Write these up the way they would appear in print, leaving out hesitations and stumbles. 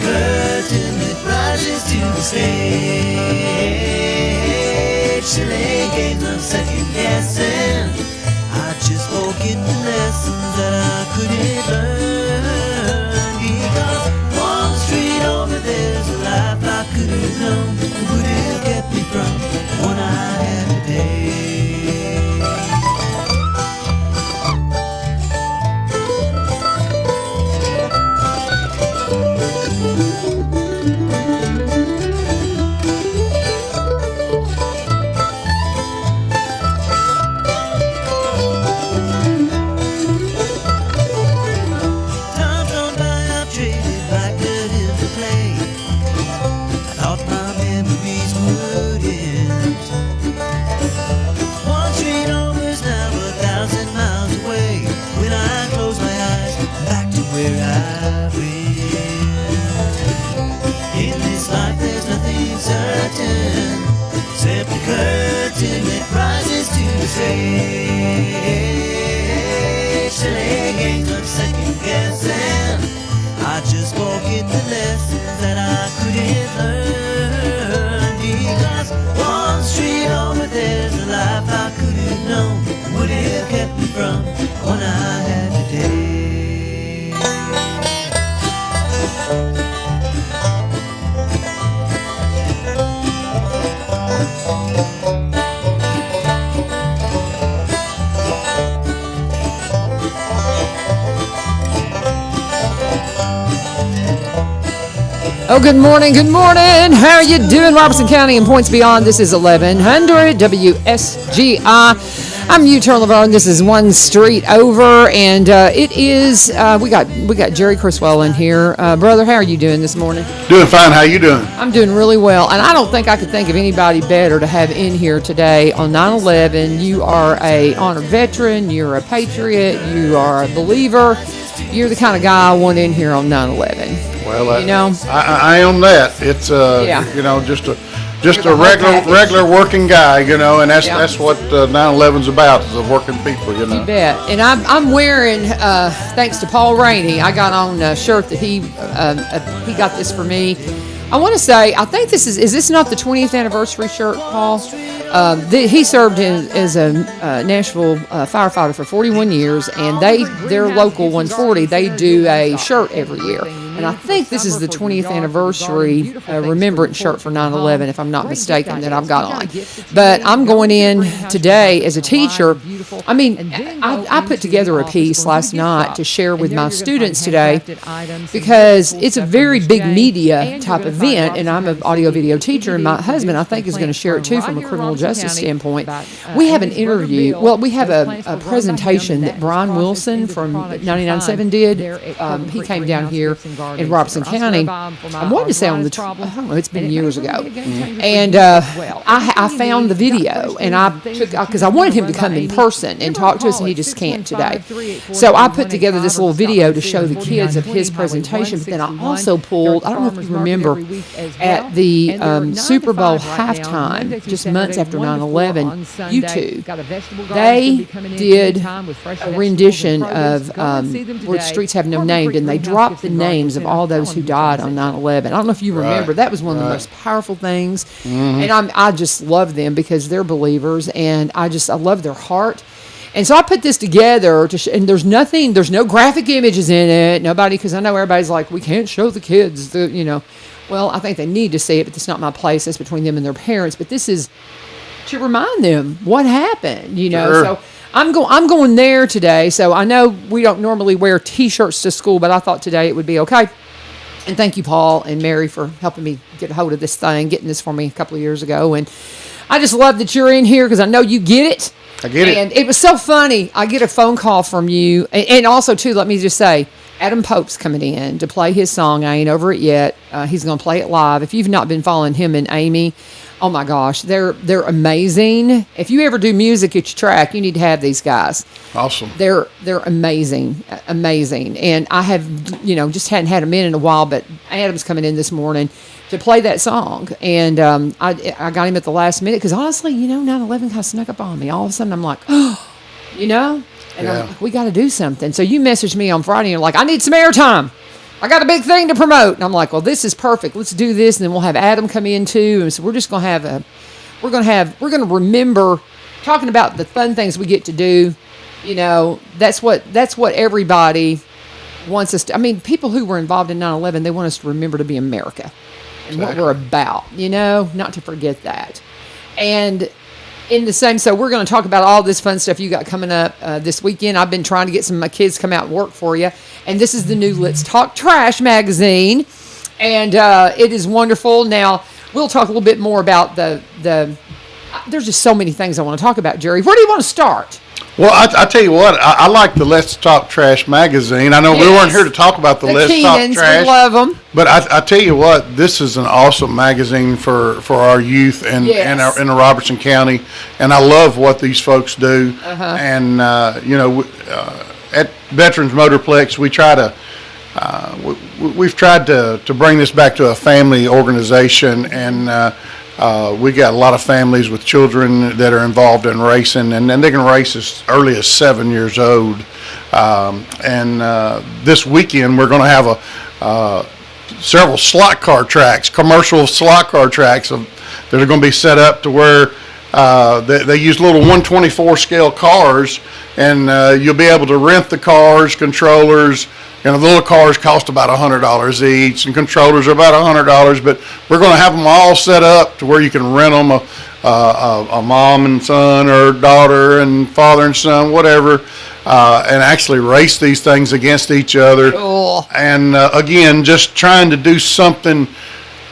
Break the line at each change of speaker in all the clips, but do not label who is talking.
curtain that rises to the stage. Silly games of second guessing. I just forget the lessons that I couldn't learn. Because one street over there's a life I could have known. Would have kept me from the one I had today. Except the curtain that rises to the stage. Silly games of second guessing. I just forget the lessons that I couldn't learn. Because one street over there's a life I could have known. Would have kept me from the one I had today.
Oh, good morning, good morning. How are you doing, Robertson County and points beyond? This is 1100 WSGI. I'm U-Turn LaVern. This is one street over, and it is, we got Jerry Criswell in here. Brother, how are you doing this morning?
Doing fine. How you doing?
I'm doing really well, and I don't think I could think of anybody better to have in here today on 9/11. You are a honored veteran. You're a patriot. You are a believer. You're the kind of guy I want in here on 9/11.
Well,
you know,
I am that. It's you know, just a regular working guy, you know, and that's what 9/11's about, is the working people, you know.
You bet. And I'm wearing, thanks to Paul Rainey, I got on a shirt that he got this for me. I want to say, I think is this not the 20th anniversary shirt, Paul? He served as a Nashville firefighter for 41 years, and their local 140, they do a shirt every year. And I think this is the 20th anniversary remembrance shirt for 9/11, if I'm not mistaken, that I've got on. But I'm going in today as a teacher. I mean, I put together a piece last night to share with my students today because it's a very big media type event, and I'm an audio video teacher, and my husband, I think, is going to share it too from a criminal justice standpoint. We have an interview. Well, we have a presentation that Brian Wilson from 99.7 did. He came down here in Robertson County. I wanted to say on the, I don't know, it's been years ago. And I found the video, and I took, because I wanted him to come in person and talk to us, and he just can't today. So I put together this little video to show the kids of his presentation, but then I also pulled, I don't know if you remember, at the Super Bowl halftime, just months after 9/11, YouTube, they did a rendition of Where the Streets Have No Name, and they dropped the names of all those who died on 9/11. I don't know if you remember. That was one of the most powerful things. Mm-hmm. And I just love them because they're believers, and I love their heart. And so I put this together, and there's no graphic images in it, nobody, because I know everybody's like, we can't show the kids, you know. Well, I think they need to see it, but it's not my place. That's between them and their parents. But this is to remind them what happened, you know. Sure. So I'm going there today. So I know we don't normally wear T-shirts to school, but I thought today it would be okay. And thank you, Paul and Mary, for helping me get a hold of this thing, getting this for me a couple of years ago. And I just love that you're in here because I know you get it.
I get it.
And it was so funny. I get a phone call from you. And also, too, let me just say, Adam Pope's coming in to play his song, I Ain't Over It Yet. He's going to play it live. If you've not been following him and Amy, oh my gosh, they're amazing. If you ever do music at your track, you need to have these guys.
Awesome.
They're amazing. And I have, just hadn't had them in a while, but Adam's coming in this morning to play that song. And I got him at the last minute because honestly, 9/11 kind of snuck up on me. All of a sudden I'm like, oh, And I'm like, we got to do something. So you messaged me on Friday and you're like, I need some airtime. I got a big thing to promote. And I'm like, well, this is perfect. Let's do this. And then we'll have Adam come in too. And so we're just going to have we're going to remember talking about the fun things we get to do. You know, that's what everybody wants us to. I mean, people who were involved in 9/11, they want us to remember to be America and what we're about, you know, not to forget that. And in the same, so we're going to talk about all this fun stuff you got coming up this weekend. I've been trying to get some of my kids to come out and work for you. And this is the new Let's Talk Trash magazine. And it is wonderful. Now, we'll talk a little bit more about the there's just so many things I want to talk about, Jerry. Where do you want to start?
Well, I tell you what, I like the Let's Talk Trash magazine. I know we weren't here to talk about the Let's
Keenans,
Talk Trash.
We love them.
But I tell you what, this is an awesome magazine for our youth and in the Robertson County. And I love what these folks do. And, you know, at Veterans Motorplex, we try to we've tried to bring this back to a family organization, and we got a lot of families with children that are involved in racing, and they can race as early as 7 years old. This weekend we're going to have several slot car tracks, commercial slot car tracks that are going to be set up to where they use little 124 scale cars, and you'll be able to rent the cars, controllers. You know, the little cars cost about $100 each, and controllers are about $100. But we're going to have them all set up to where you can rent them a mom and son, or daughter and father and son, whatever, and actually race these things against each other.
Cool.
And again, just trying to do something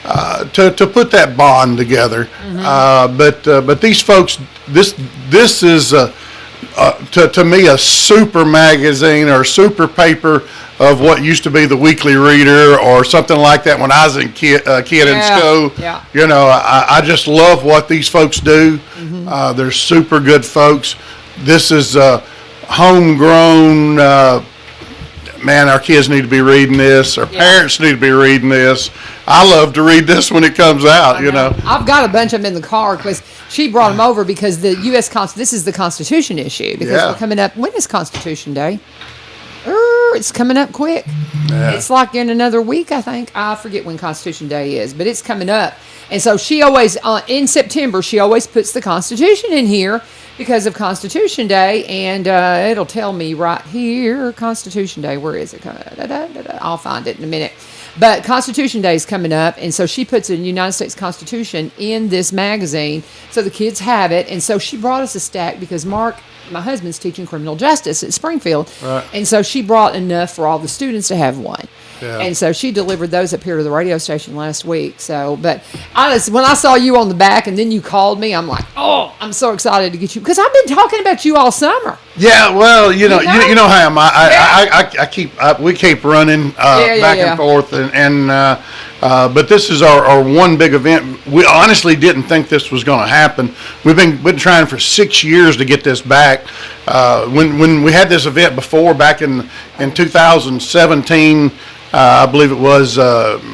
to put that bond together. But these folks, this is to me a super magazine or super paper of what used to be the Weekly Reader or something like that when I was a kid in school.
Yeah.
You know, I just love what these folks do. They're super good folks. This is homegrown. Man, our kids need to be reading this. Our parents need to be reading this. I love to read this when it comes out, you know.
I've got a bunch of them in the car because she brought them over because the U.S. this is the Constitution issue because we're coming up. When is Constitution Day? It's coming up quick. Yeah. It's like in another week, I think. I forget when Constitution Day is, but it's coming up. And so she always, in September, she always puts the Constitution in here because of Constitution Day, and it'll tell me right here, Constitution Day. Where is it? I'll find it in a minute. But Constitution Day is coming up, and so she puts the United States Constitution in this magazine so the kids have it. And so she brought us a stack because Mark, my husband's teaching criminal justice at Springfield, and so she brought enough for all the students to have one. Yeah. And so she delivered those up here to the radio station last week. So, but when I saw you on the back and then you called me, I'm like, oh, I'm so excited to get you because I've been talking about you all summer.
Yeah, well, you know how we keep running back and forth, but this is our one big event. We honestly didn't think this was going to happen. We've been trying for 6 years to get this back. When we had this event before, back in 2017, I believe it was,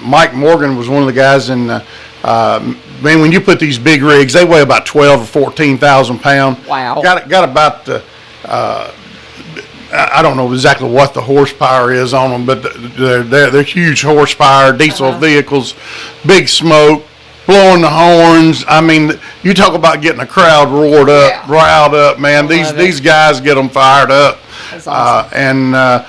Mike Morgan was one of the guys in. Man, when you put these big rigs, they weigh about 12 or 14,000 pounds.
Wow.
Got about I don't know exactly what the horsepower is on them, but they're huge horsepower, diesel vehicles, big smoke, blowing the horns. I mean, you talk about getting a crowd riled up, man. These guys get them fired up.
That's awesome.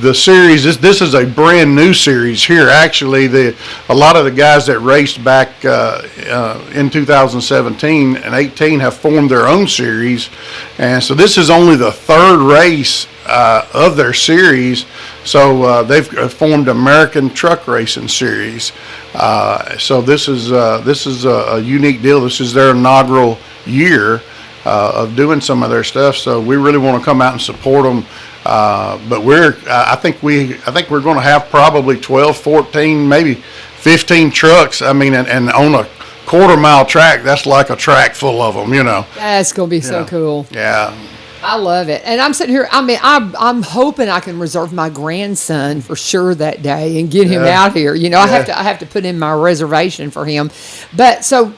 The series, this is a brand new series here. Actually, a lot of the guys that raced back in 2017 and 18 have formed their own series, and so this is only the third race of their series. So they've formed American Truck Racing Series. So this is a unique deal. This is their inaugural year of doing some of their stuff. So we really want to come out and support them. But I think we're going to have probably 12, 14, maybe 15 trucks. I mean, and on a quarter-mile track, that's like a track full of them, you know.
That's going to be so cool.
Yeah.
I love it. And I'm sitting here, I mean, I'm hoping I can reserve my grandson for sure that day and get him out here. You know, I have to put in my reservation for him. But so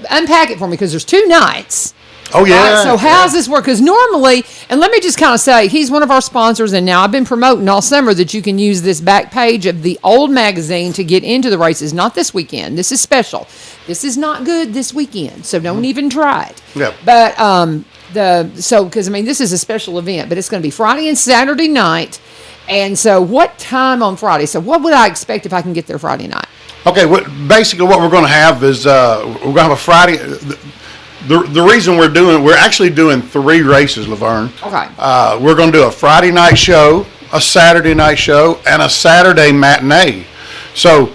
unpack it for me because there's 2 nights.
Oh, yeah.
Right? So how does this work? Because normally, and let me just kind of say, he's one of our sponsors, and now I've been promoting all summer that you can use this back page of the old magazine to get into the races. Not this weekend. This is special. This is not good this weekend, so don't even try it.
Yep.
But because I mean, this is a special event, but it's going to be Friday and Saturday night. And so, what time on Friday? So, what would I expect if I can get there Friday night?
Okay, basically what we're going to have is we're going to have a Friday. The reason we're actually doing 3 races, LaVern.
Okay.
We're going to do a Friday night show, a Saturday night show, and a Saturday matinee. So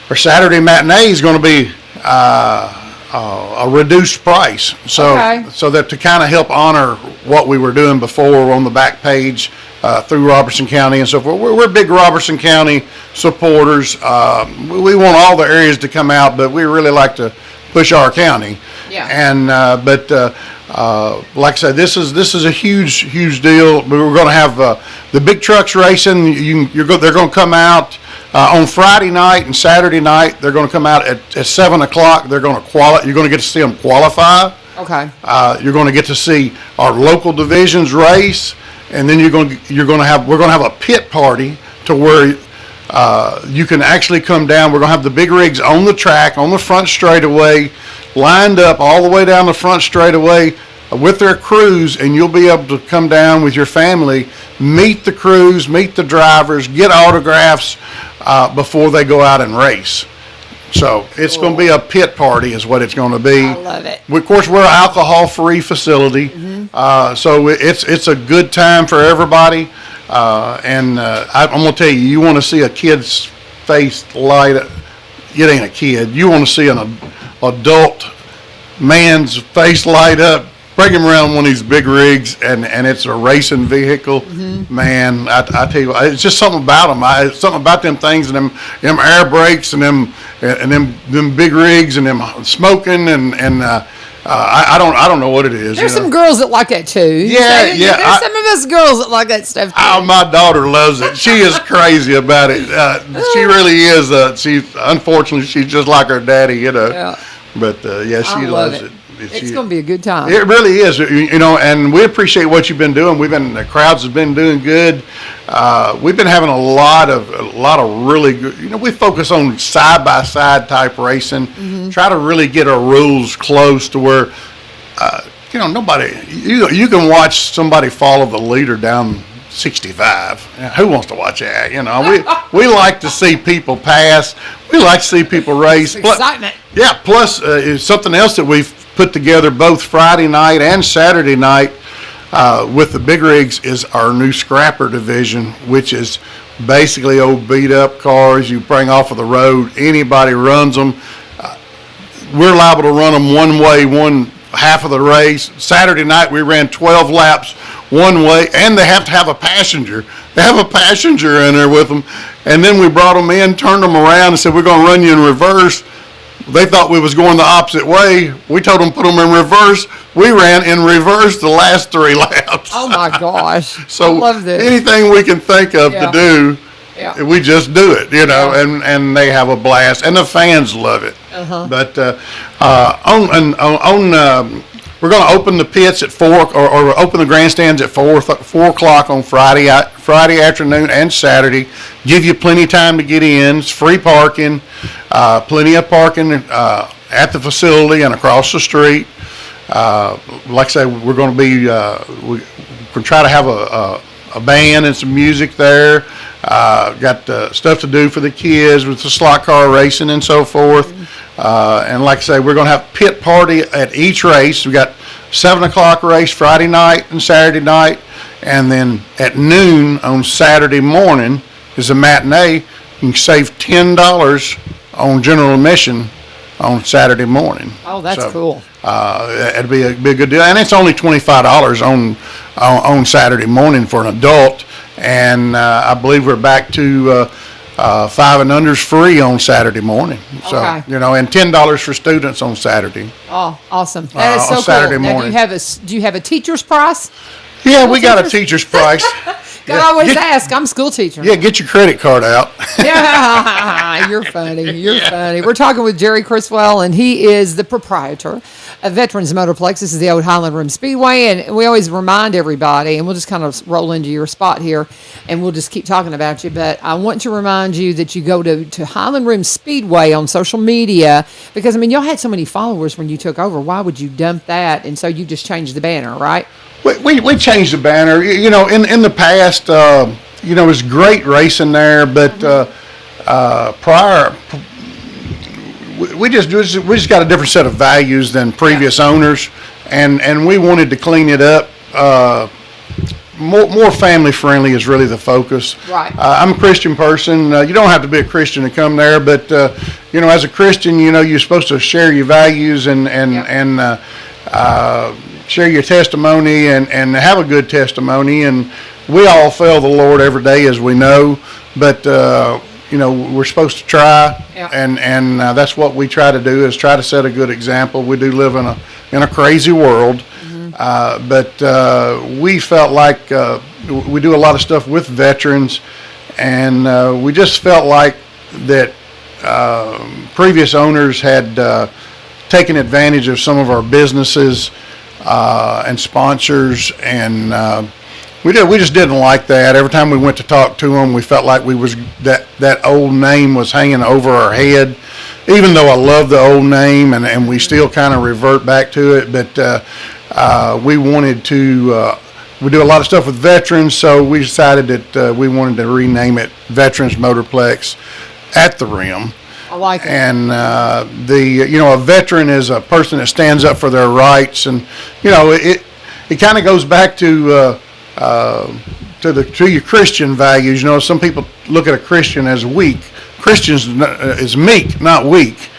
our Saturday matinee is going to be a reduced price. So so that to kind of help honor what we were doing before on the back page through Robertson County and so forth. We're big Robertson County supporters. We want all the areas to come out, but we really like to push our county.
Yeah.
And like I said, this is a huge deal. We're going to have the big trucks racing. They're going to come out on Friday night and Saturday night. They're going to come out at 7 o'clock. They're going to You're going to get to see them qualify.
Okay.
You're going to get to see our local divisions race, and then we're going to have a pit party to where you can actually come down. We're going to have the big rigs on the track, on the front straightaway, lined up all the way down the front straightaway with their crews, and you'll be able to come down with your family, meet the crews, meet the drivers, get autographs before they go out and race. So it's going to be a pit party is what it's going to be.
I love it.
Of course, we're an alcohol-free facility, so it's a good time for everybody. I'm going to tell you, you want to see a kid's face light up. It ain't a kid. You want to see an adult man's face light up. Bring him around one of these big rigs, and it's a racing vehicle. Man, I tell you, it's just something about them. Something about them things, and them air brakes, and them big rigs, and them smoking, and I don't know what it is.
There's some girls that like that too.
Yeah.
There's some of us girls that like that stuff too.
Oh, my daughter loves it. She is crazy about it. She really is. Unfortunately, she's just like her daddy,
Yeah.
But she loves it.
It's going to be a good time.
It really is, and we appreciate what you've been doing. The crowds have been doing good. We've been having a lot of really good. We focus on side by side type racing. Try to really get our rules close to where, nobody. You can watch somebody follow the leader down 65. Who wants to watch that? We like to see people pass. We like to see people race.
Excitement.
Yeah. Plus, something else that we've put together both Friday night and Saturday night with the big rigs is our new scrapper division, which is basically old beat up cars you bring off of the road. Anybody runs them. We're liable to run them one way, one half of the race. Saturday night we ran 12 laps one way, and they have to have a passenger. They have a passenger in there with them. And then we brought them in, turned them around, and said, we're going to run you in reverse. They thought we was going the opposite way. We told them put them in reverse. We ran in reverse the last 3 laps.
Oh my gosh!
So
I love this.
Anything we can think of to do, we just do it. And they have a blast, and the fans love it. But we're going to open the pits at 4 or open the grandstands at 4 o'clock on Friday afternoon and Saturday. Give you plenty of time to get in. It's free parking, plenty of parking at the facility and across the street. Like I said, we're going to be we're going to try to have a band and some music there. Got stuff to do for the kids with the slot car racing and so forth. And like I say, we're going to have pit party at each race. We got 7 o'clock race Friday night and Saturday night, and then at noon on Saturday morning is a matinee. You can save $10 on general admission on Saturday morning.
Oh, that's cool.
It'd be a good deal, and it's only $25 on Saturday morning for an adult, and I believe we're back to 5 and under's free on Saturday morning. So and $10 for students on Saturday.
Oh, awesome! That is so
on Saturday
cool.
morning.
Now, do you have a teacher's price?
Yeah, we got a teacher's price.
Gotta always ask. I'm a school teacher.
Yeah, get your credit card out.
Yeah, you're funny. You're funny. We're talking with Jerry Criswell, and he is the proprietor of Veterans Motorplex. This is the old Highland Room Speedway, and we always remind everybody, and we'll just kind of roll into your spot here, and we'll just keep talking about you. But I want to remind you that you go to Highland Room Speedway on social media because, I mean, y'all had so many followers when you took over. Why would you dump that? And so you just changed the banner, right?
We changed the banner. You know, in the past, you know, it was great racing there, but prior, we just got a different set of values than previous owners, and we wanted to clean it up. More family friendly is really the focus.
Right.
I'm a Christian person. You don't have to be a Christian to come there, but you know, as a Christian, you know, you're supposed to share your values and share your testimony and have a good testimony. And we all fail the Lord every day, as we know, but you know, we're supposed to try, and that's what we try to do, is try to set a good example. We do live in a crazy world, but we felt like we do a lot of stuff with veterans, and we just felt like that previous owners had taken advantage of some of our businesses and sponsors, and we just didn't like that. Every time we went to talk to them, we felt like that old name was hanging over our head. Even though I love the old name, and we still kind of revert back to it, but we wanted to. We do a lot of stuff with veterans, so we decided that we wanted to rename it Veterans Motorplex at the Rim.
I like it.
And you know, a veteran is a person that stands up for their rights, and you know, it kind of goes back to your Christian values. You know, some people look at a Christian as weak. Christians is meek, not weak.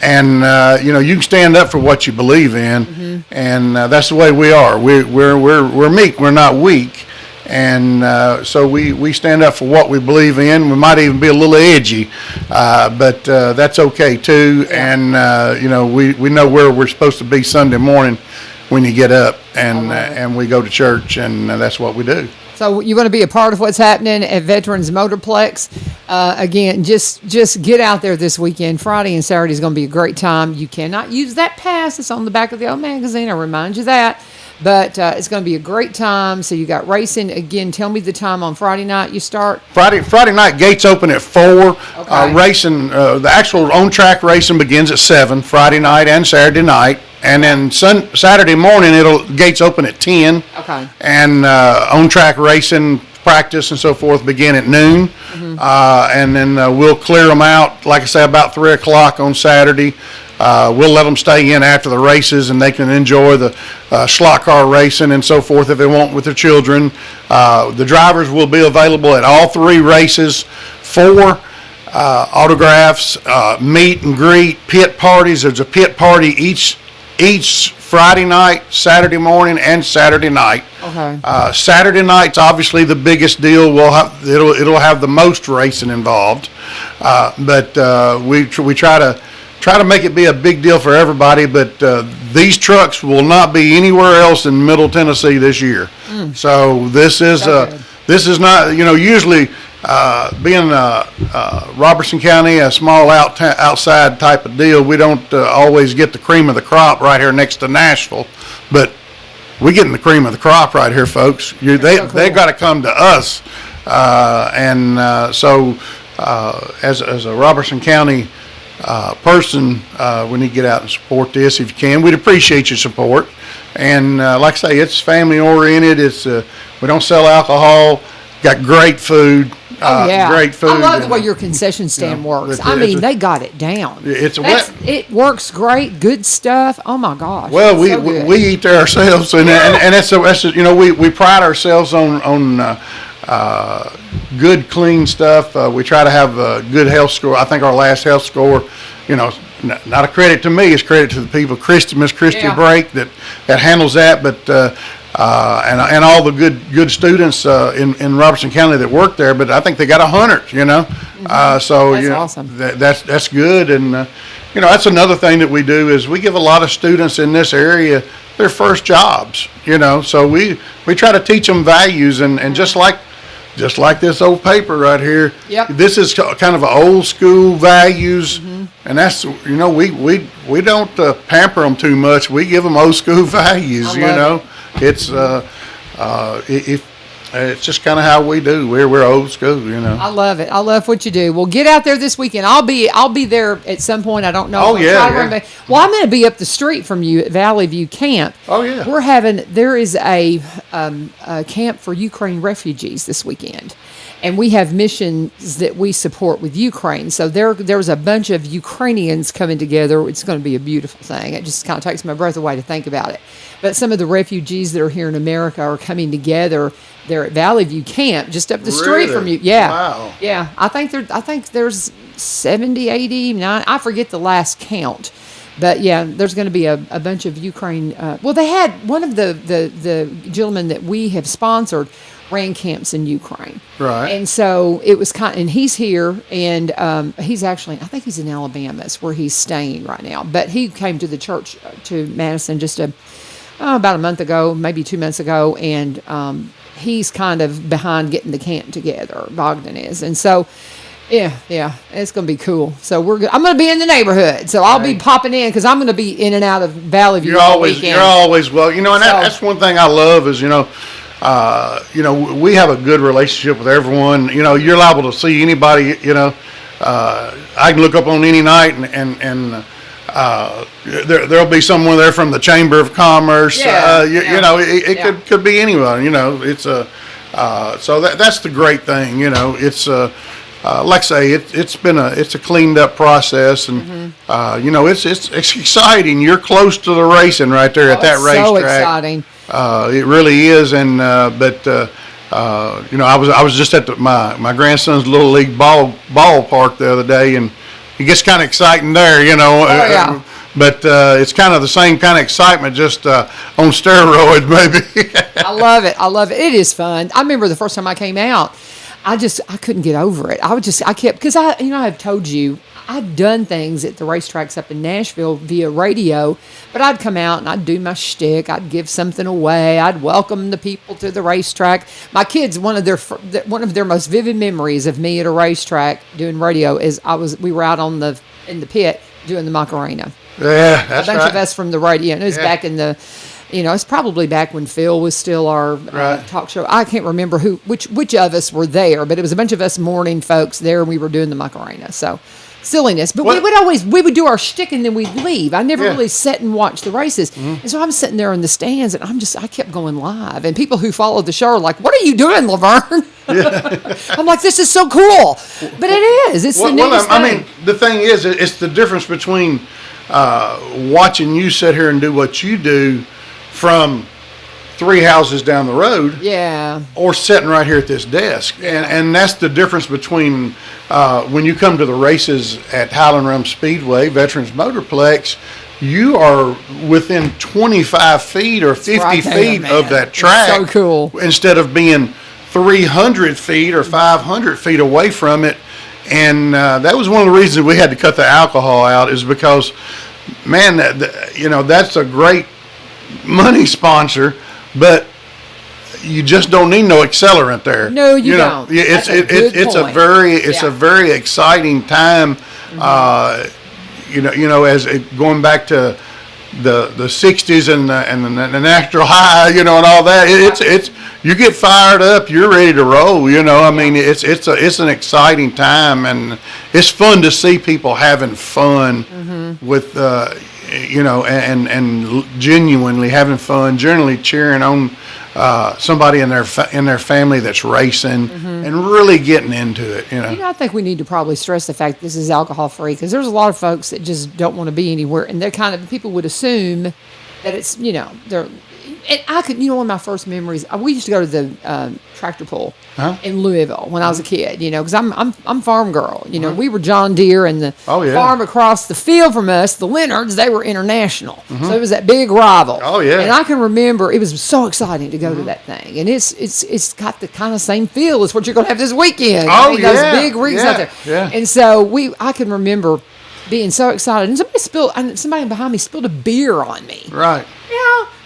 And you know, you can stand up for what you believe in, and that's the way we are. We're meek. We're not weak. And so we stand up for what we believe in. We might even be a little edgy, but that's okay too. And you know, we know where we're supposed to be Sunday morning when you get up, and we go to church, and that's what we do.
So you're going to be a part of what's happening at Veterans Motorplex. Again, just get out there this weekend. Friday and Saturday is going to be a great time. You cannot use that pass. It's on the back of the old magazine. I remind you that. But it's going to be a great time. So you got racing. Again, tell me the time on Friday night you start.
Friday night, gates open at 4.
Okay.
Racing, the actual on-track racing begins at 7, Friday night and Saturday night. And then Saturday morning, gates open at 10.
Okay.
And on-track racing, practice and so forth begin at noon. And then we'll clear them out, like I say, about 3 o'clock on Saturday. We'll let them stay in after the races, and they can enjoy the slot car racing and so forth if they want with their children. The drivers will be available at all 3 races for autographs, meet and greet, pit parties. There's a pit party each Friday night, Saturday morning, and Saturday night.
Okay.
Saturday night's obviously the biggest deal. It'll have the most racing involved, but we try to make it be a big deal for everybody. But these trucks will not be anywhere else in Middle Tennessee this year. So this is not, you know, usually being Robertson County, a small outside type of deal, we don't always get the cream of the crop right here next to Nashville, but we're getting the cream of the crop right here, folks. They got to come to us, and so as a Robertson County person, we need to get out and support this if you can. We'd appreciate your support. And like I say, it's family oriented. It's we don't sell alcohol. Got great food. Great food.
I love the way your concession stand works. I mean, they got it down. It works great. Good stuff. Oh my gosh.
Well, we eat there ourselves, and that's you know, we pride ourselves on good, clean stuff. We try to have a good health score. I think our last health score, you know, not a credit to me, it's credit to the people, Miss Christy Brake that handles that, but and all the good students in Robertson County that work there. But I think they got 100, you know. So
that's
you know,
awesome.
That's good, and you know, that's another thing that we do is we give a lot of students in this area their first jobs, you know. So we try to teach them values, and just like just like this old paper right here.
Yep.
This is kind of old school values, and that's we don't pamper them too much. We give them old school values.
I love
It's it's just kind of how we do. We're old school.
I love it. I love what you do. Well, get out there this weekend. I'll be there at some point. I don't know.
Oh, yeah,
Well, I'm going to be up the street from you at Valley View Camp.
Oh, yeah.
There is a camp for Ukraine refugees this weekend. And we have missions that we support with Ukraine. So there's a bunch of Ukrainians coming together. It's going to be a beautiful thing. It just kind of takes my breath away to think about it. But some of the refugees that are here in America are coming together. They're at Valley View Camp, just up the street from you. Yeah.
Wow.
Yeah. I think there's 70, 80, 90. I forget the last count. But yeah, there's going to be a bunch of Ukraine. They had one of the gentlemen that we have sponsored ran camps in Ukraine.
Right.
And so it was and he's here, and he's actually, I think he's in Alabama. It's where he's staying right now. But he came to the church to Madison just about a month ago, maybe 2 months ago, and he's kind of behind getting the camp together. Bogdan is, and so. Yeah, it's going to be cool. So I'm going to be in the neighborhood, so I'll be popping in because I'm going to be in and out of Valley View all weekend.
You're always well. And that's one thing I love is we have a good relationship with everyone. You're liable to see anybody. I can look up on any night and there'll be someone there from the Chamber of Commerce. It could be anyone. It's so that's the great thing. It's like I say, it's a cleaned up process, and it's exciting. You're close to the racing right there at that racetrack.
So exciting.
It really is, and I was just at my grandson's little league ballpark the other day, and it gets kind of exciting there. But it's kind of the same kind of excitement, just on steroids, maybe.
I love it. It is fun. I remember the first time I came out. I couldn't get over it. Because I've told you, I'd done things at the racetracks up in Nashville via radio, but I'd come out and I'd do my shtick. I'd give something away. I'd welcome the people to the racetrack. My kids, one of their most vivid memories of me at a racetrack doing radio is we were out in the pit doing the Macarena.
Yeah, that's right.
A bunch of us from the radio, and it was back in the. It's probably back when Phil was still our talk show. I can't remember which of us were there, but it was a bunch of us morning folks there, and we were doing the Macarena. So, silliness. But we would do our shtick, and then we'd leave. I never really sat and watched the races. Mm-hmm. And so I'm sitting there in the stands, and I kept going live. And people who followed the show are like, "What are you doing, LaVern?" Yeah. I'm like, "This is so cool." But it is. It's the neatest thing.
I mean, the thing is, it's the difference between watching you sit here and do what you do from 3 houses down the road, or sitting right here at this desk, and that's the difference between when you come to the races at Highland Rum Speedway, Veterans Motorplex. You are within 25 feet or 50 feet of that track.
It's so cool.
Instead of being 300 feet or 500 feet away from it, and that was one of the reasons we had to cut the alcohol out, is because, man, that's a great money sponsor, but you just don't need no accelerant there.
No, you don't.
It's a very exciting time. As going back to the 60s and the natural high, and all that. It's you get fired up, you're ready to roll. I mean, it's an exciting time, and it's fun to see people having fun with. And genuinely having fun, generally cheering on somebody in their family that's racing, and really getting into it.
I think we need to probably stress the fact this is alcohol free, because there's a lot of folks that just don't want to be anywhere, and they're people would assume that it's they're. And I could, one of my first memories. We used to go to the tractor pull in Louisville when I was a kid. Because I'm farm girl. We were John Deere, and the farm across the field from us, the Leonards, they were international. So it was that big rival.
Oh yeah.
And I can remember it was so exciting to go to that thing, and it's got the kind of same feel as what you're going to have this weekend.
Oh
those big rigs out there.
Yeah.
And so I can remember being so excited, and somebody behind me spilled a beer on me.
Right.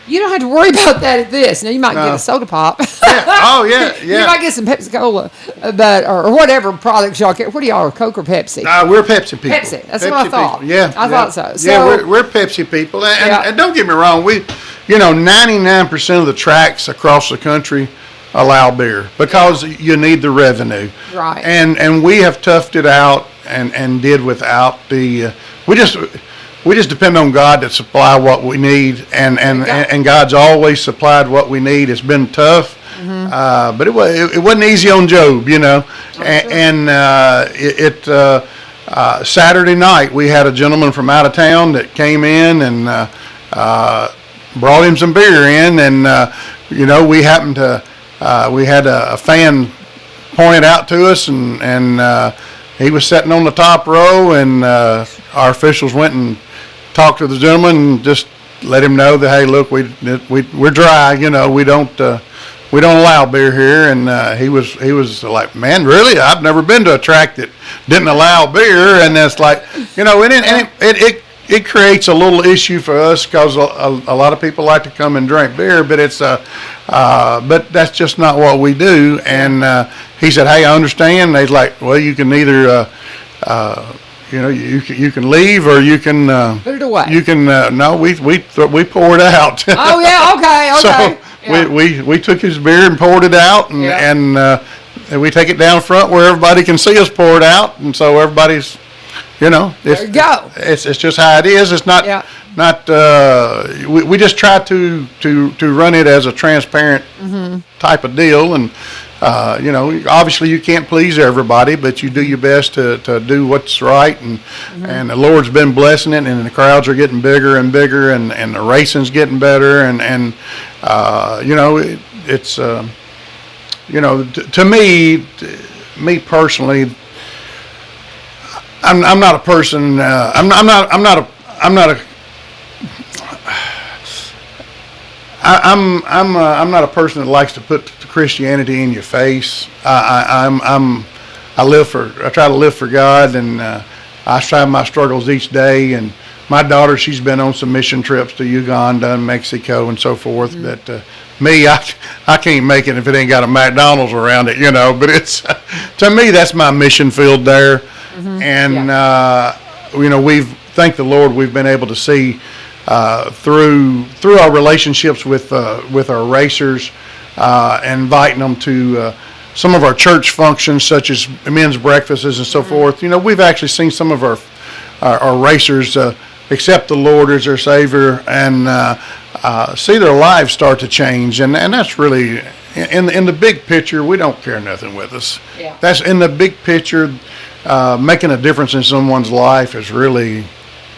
You don't have to worry about that at this. Now, you might get a soda pop.
Yeah. Oh, yeah, yeah.
You might get some Pepsi Cola, or whatever products y'all get. What do y'all, Coke or Pepsi?
We're Pepsi people.
Pepsi. That's what I thought.
People. Yeah.
I thought so.
Yeah, we're Pepsi people. And don't get me wrong. 99% of the tracks across the country allow beer because you need the revenue.
Right.
And we have toughed it out and did without the, we just depend on God to supply what we need, and God's always supplied what we need. It's been tough, but it wasn't easy on Job, Saturday night we had a gentleman from out of town that came in and brought him some beer in, and we happened to we had a fan pointed out to us, and he was sitting on the top row, and our officials went and talked to the gentleman and just let him know that, hey, look, we're dry, we don't allow beer here. And he was like, man, really? I've never been to a track that didn't allow beer. And that's like, it creates a little issue for us because a lot of people like to come and drink beer, but but that's just not what we do. And he said, hey, I understand. And he's like, well, you can either you can leave, or you can
put it away.
You can no, we pour it out.
Oh yeah, okay.
So we took his beer and poured it out, and we take it down front where everybody can see us pour it out, and so everybody's, there you
go.
It's just how it is. It's not we just try to run it as a transparent type of deal, and obviously you can't please everybody, but you do your best to do what's right, and the Lord's been blessing it, and the crowds are getting bigger and bigger, and the racing's getting better, and it's to me personally, I'm not a person. I'm not a person that likes to put Christianity in your face. I try to live for God, and I strive my struggles each day. And my daughter, she's been on some mission trips to Uganda and Mexico and so forth. But me, I can't make it if it ain't got a McDonald's around it, But it's to me, that's my mission field there. And thank the Lord, we've been able to see through our relationships with our racers, inviting them to some of our church functions, such as men's breakfasts and so forth. We've actually seen some of our racers accept the Lord as their Savior, and see their lives start to change, and that's really in the big picture. We don't care nothing with us. That's in the big picture. Making a difference in someone's life is really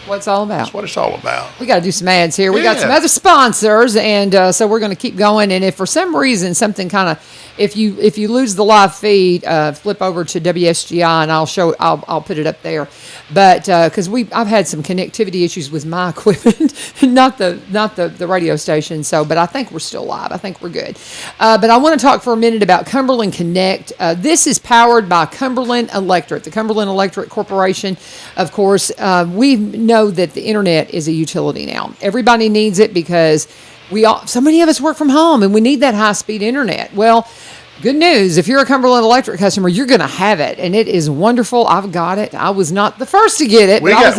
what it's all about.
That's what it's all about.
We got to do some ads here. We got some other sponsors, and so we're going to keep going. And if for some reason something kind of, if you lose the live feed, flip over to WSGI, and I'll put it up there. But because I've had some connectivity issues with my equipment, not the radio station. But I think we're still live. I think we're good. But I want to talk for a minute about Cumberland Connect. This is powered by Cumberland Electric, the Cumberland Electric Corporation. Of course, we know that the internet is a utility now. Everybody needs it because so many of us work from home, and we need that high-speed internet. Well, good news. If you're a Cumberland Electric customer, you're going to have it, and it is wonderful. I've got it. I was not the first to get it.
We got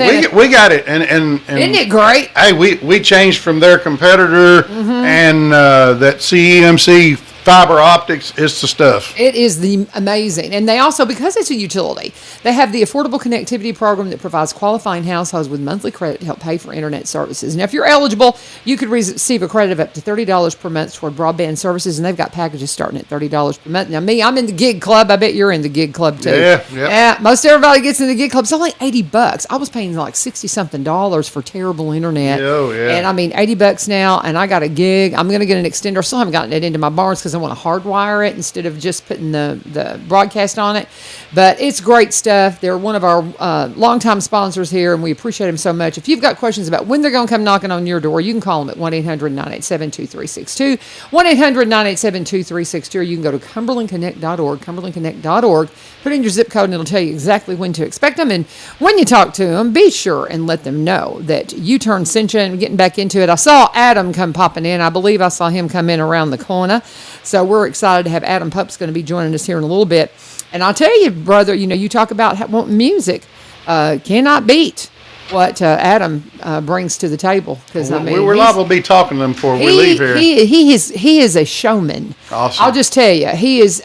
it, and
isn't it great?
Hey, we changed from their competitor, and that CEMC fiber optics is the stuff.
It is amazing. And they also, because it's a utility, they have the Affordable Connectivity Program that provides qualifying households with monthly credit to help pay for internet services. Now, if you're eligible, you could receive a credit of up to $30 per month toward broadband services, and they've got packages starting at $30 per month. Now, I'm in the gig club. I bet you're in the gig club, too. Yeah, most everybody gets in the gig club. It's only $80. I was paying like $60-something for terrible internet.
Yeah.
And, $80 now, and I got a gig. I'm going to get an extender. I still haven't gotten it into my barns because because I want to hardwire it instead of just putting the broadcast on it. But it's great stuff. They're one of our longtime sponsors here, and we appreciate them so much. If you've got questions about when they're going to come knocking on your door, you can call them at 1-800-987-2362, 1-800-987-2362, or you can go to cumberlandconnect.org, cumberlandconnect.org, put in your zip code, and it'll tell you exactly when to expect them. And when you talk to them, be sure and let them know that you turned Cincha and getting back into it. I saw Adam come popping in. I believe I saw him come in around the corner. So we're excited to have Adam Pupp's going to be joining us here in a little bit. And I'll tell you, brother, you talk about wanting music. Cannot beat what Adam brings to the table. Because
we're liable to be talking to him before we leave here.
He is a showman.
Awesome.
I'll just tell you, he's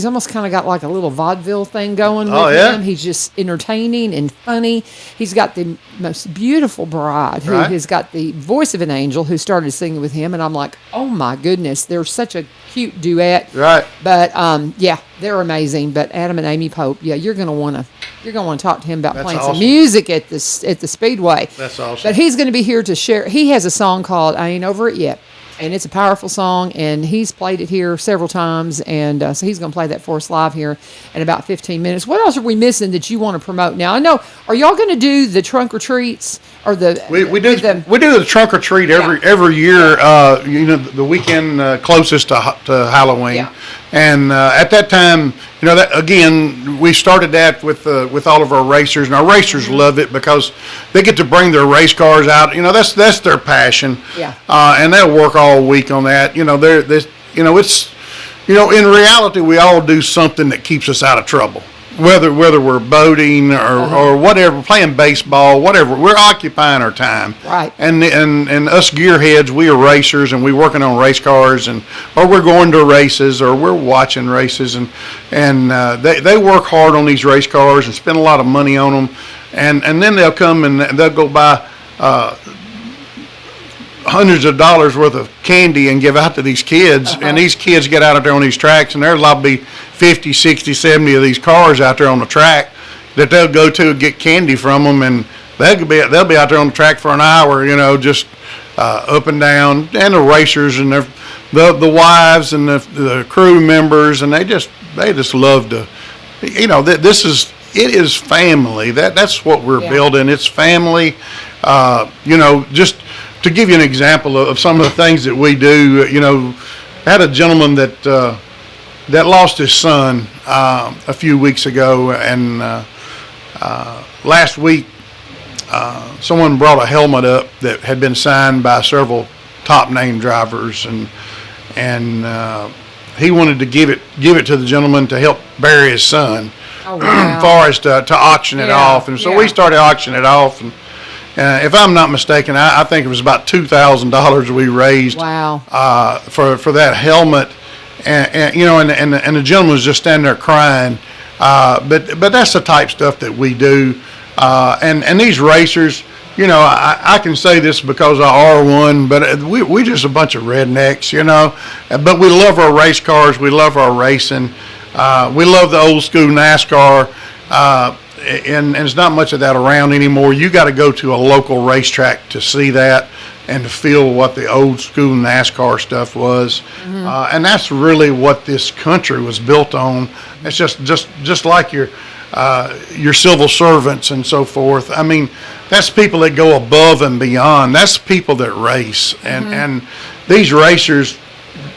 almost kind of got like a little vaudeville thing going with him. He's just entertaining and funny. He's got the most beautiful bride who has got the voice of an angel who started singing with him, and I'm like, oh my goodness, they're such a cute duet.
Right.
But they're amazing. But Adam and Amy Pope, you're gonna want to talk to him about playing some music at the Speedway.
That's awesome.
But he's going to be here to share. He has a song called "I Ain't Over It Yet," and it's a powerful song, and he's played it here several times, and so he's going to play that for us live here in about 15 minutes. What else are we missing that you want to promote now? I know. Are y'all going to do the trunk or treats or the? We do
the trunk or treat every year. The weekend closest to Halloween.
Yeah.
And at that time, that again, we started that with all of our racers, and our racers love it because they get to bring their race cars out. That's their passion.
Yeah.
And they'll work all week on that. It's in reality, we all do something that keeps us out of trouble. Whether we're boating or whatever, playing baseball, whatever, we're occupying our time.
Right.
And us gearheads, we are racers, and we're working on race cars, or we're going to races, or we're watching races, and they work hard on these race cars and spend a lot of money on them, and then they'll come and they'll go buy hundreds of dollars worth of candy and give out to these kids, and these kids get out there on these tracks, and there's liable to be 50, 60, 70 of these cars out there on the track that they'll go to and get candy from them, and they'll be out there on the track for an hour, just up and down, and the racers and the wives and the crew members, and they just love to, it is family. That's what we're building. It's family. Just to give you an example of some of the things that we do, I had a gentleman that lost his son a few weeks ago, and last week someone brought a helmet up that had been signed by several top name drivers, and he wanted to give it to the gentleman to help bury his son.
Oh, wow.
As far as to auction it off, and so we started auctioning it off, and if I'm not mistaken, I think it was about $2,000 we raised.
Wow.
For that helmet, and the gentleman was just standing there crying. But that's the type stuff that we do, and these racers, I can say this because I are one, but we just a bunch of rednecks, But we love our race cars. We love our racing. We love the old school NASCAR. And there's not much of that around anymore. You got to go to a local racetrack to see that and to feel what the old school NASCAR stuff was. And that's really what this country was built on. It's just like your civil servants and so forth. I mean, that's people that go above and beyond. That's people that race. And these racers,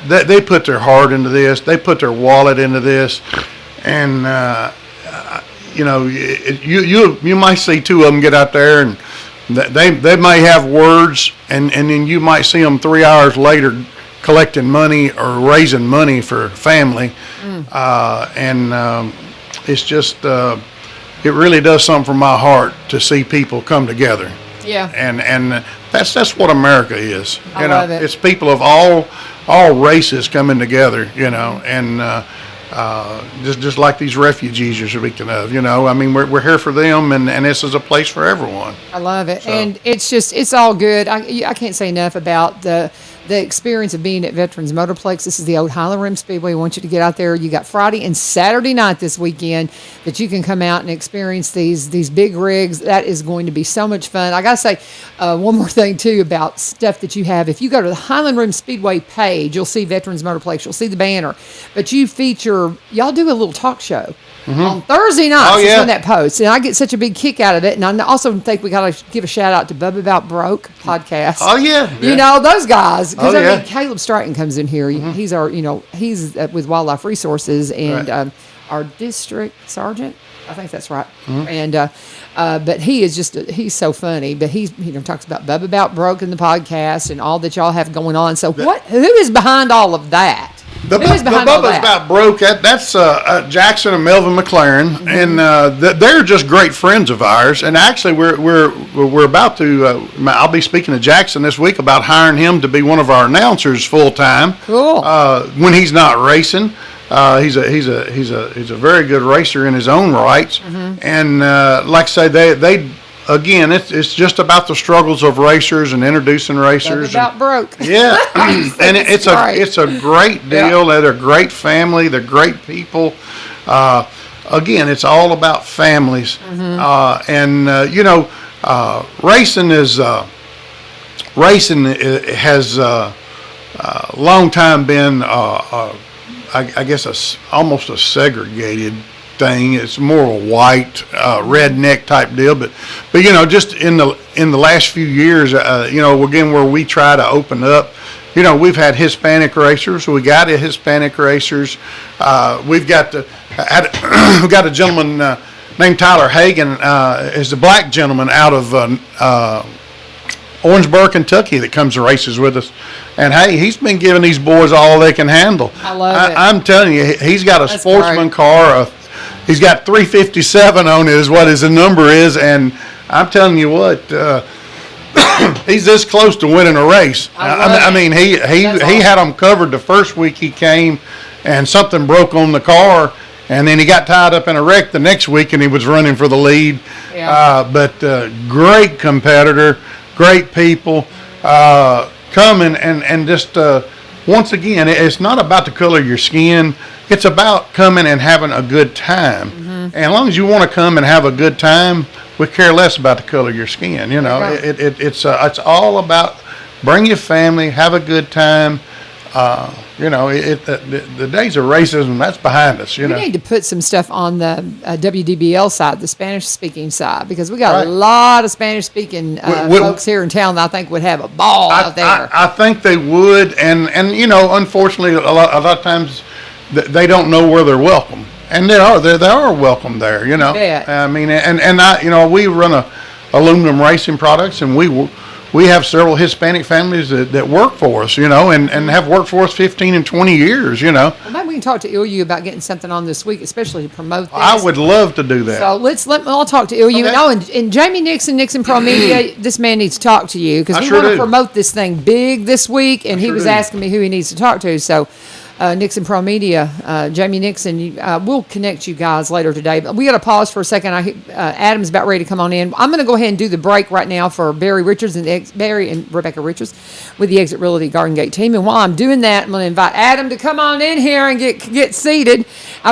they put their heart into this. They put their wallet into this. And you might see two of them get out there, and they may have words, and then you might see them 3 hours later collecting money or raising money for family. It's just it really does something for my heart to see people come together.
Yeah.
And that's what America is.
I love it.
It's people of all races coming together, and just like these refugees you're speaking of, I mean, we're here for them, and this is a place for everyone.
I love it.
So.
And it's all good. I can't say enough about the the experience of being at Veterans Motorplex. This is the old Highland Rim Speedway. We want you to get out there. You got Friday and Saturday night this weekend that you can come out and experience these big rigs. That is going to be so much fun. I got to say one more thing, too, about stuff that you have. If you go to the Highland Rim Speedway page, you'll see Veterans Motorplex. You'll see the banner. But you feature, y'all do a little talk show. On Thursday nights is when that posts, and I get such a big kick out of it. And I also think we got to give a shout out to Bubba About Broke podcast.
Oh yeah.
You know those guys, because
Oh, yeah.
I mean Caleb Stratton comes in here. He's our, he's with Wildlife Resources and
Right.
Our district sergeant. I think that's right. And but he is he's so funny. But he's talks about Bubba About Broke in the podcast and all that y'all have going on. So who is behind all of that?
The
Who is behind all
Bubba's
that?
About Broke, that's Jackson and Melvin McLaren, and they're just great friends of ours. And actually, we're about to. I'll be speaking to Jackson this week about hiring him to be one of our announcers full time.
Cool.
When he's not racing, he's a very good racer in his own rights. And like I say, they again, it's just about the struggles of racers and introducing racers.
Bubba About Broke.
Yeah, and it's a great deal. They're a great family. They're great people. Again, it's all about families. And racing has long time been I guess almost a segregated thing. It's more a white redneck type deal, but just in the last few years, again, where we try to open up, we've had Hispanic racers. We got Hispanic racers. We've got we've got a gentleman named Tyler Hagan, is a black gentleman out of Orangeburg, Kentucky, that comes to races with us. And hey, he's been giving these boys all they can handle.
I love it.
I'm telling you, he's got a
That's
sportsman
great.
car. He's got 357 on it, is what his number is. And I'm telling you what, he's this close to winning a race. I mean, he had them covered the first week he came, and something broke on the car. And then he got tied up in a wreck the next week, and he was running for the lead.
Yeah.
But great competitor, great people. Coming and just once again, it's not about the color of your skin. It's about coming and having a good time. And as long as you want to come and have a good time, we care less about the color of your skin.
Right.
It's all about bring your family, have a good time. The days of racism, that's behind us.
We need to put some stuff on the WDBL side, the Spanish-speaking side, because we got a lot of Spanish-speaking folks here in town that I think would have a ball out there.
I think they would, and unfortunately, a lot of times they don't know where they're welcome, and they are welcome there.
Bet.
I mean, we run aluminum racing products, and we have several Hispanic families that work for us, and have worked for us 15 and 20 years,
Well, maybe we can talk to Ilyu about getting something on this week, especially to promote this.
I would love to do that.
So I'll talk to Ilyu.
Okay.
And Jamie Nixon Pro Media, this man needs to talk to you because we
sure
want to
do.
promote this thing big this week, and he
sure
was
do.
asking me who he needs to talk to. So Nixon Pro Media, Jamie Nixon, we'll connect you guys later today. But we got to pause for a second. Adam's about ready to come on in. I'm going to go ahead and do the break right now for Barry Richards Barry and Rebecca Richards with the Exit Realty Garden Gate team. And while I'm doing that, I'm going to invite Adam to come on in here and get seated.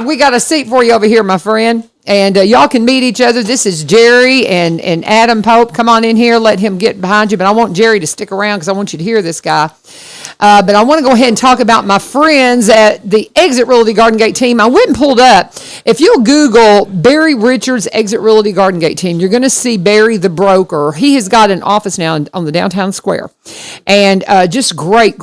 We got a seat for you over here, my friend. And y'all can meet each other. This is Jerry and Adam Pope. Come on in here. Let him get behind you. But I want Jerry to stick around because I want you to hear this guy. But I want to go ahead and talk about my friends at the Exit Realty Garden Gate team. I went and pulled up. If you'll Google Barry Richards Exit Realty Garden Gate team, you're going to see Barry the broker. He has got an office now on the downtown square. And just great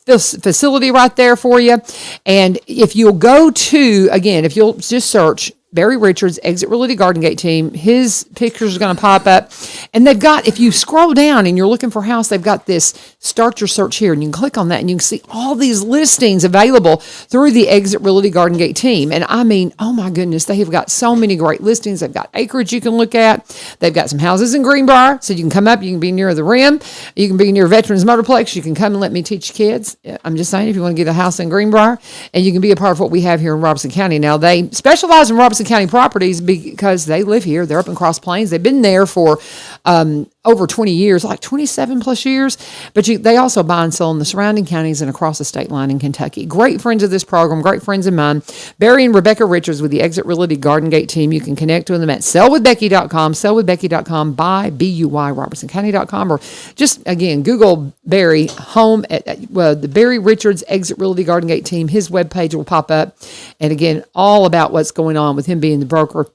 facility right there for you. And if you'll go to, again, if you'll just search Barry Richards, Exit Realty Garden Gate team, his pictures are going to pop up. And they've got, if you scroll down and you're looking for a house, they've got this start your search here. And you can click on that and you can see all these listings available through the Exit Realty Garden Gate team. And I mean, oh my goodness, they have got so many great listings. They've got acreage you can look at. They've got some houses in Greenbrier, so you can come up, you can be near the rim. You can be near Veterans Motorplex. You can come and let me teach kids. I'm just saying, if you want to get a house in Greenbrier, and you can be a part of what we have here in Robeson County. Now, they specialize in Robeson County properties because they live here. They're up in Cross Plains. They've been there for over 20 years, like 27 plus years. But they also buy and sell in the surrounding counties and across the state line in Kentucky. Great friends of this program, great friends of mine. Barry and Rebecca Richards with the Exit Realty Garden Gate team. You can connect with them at sellwithbecky.com, sellwithbecky.com, buy, B-U-Y, robertsoncounty.com, or just, again, Google Barry home at the Barry Richards Exit Realty Garden Gate team. His webpage will pop up. And again, all about what's going on with him being the broker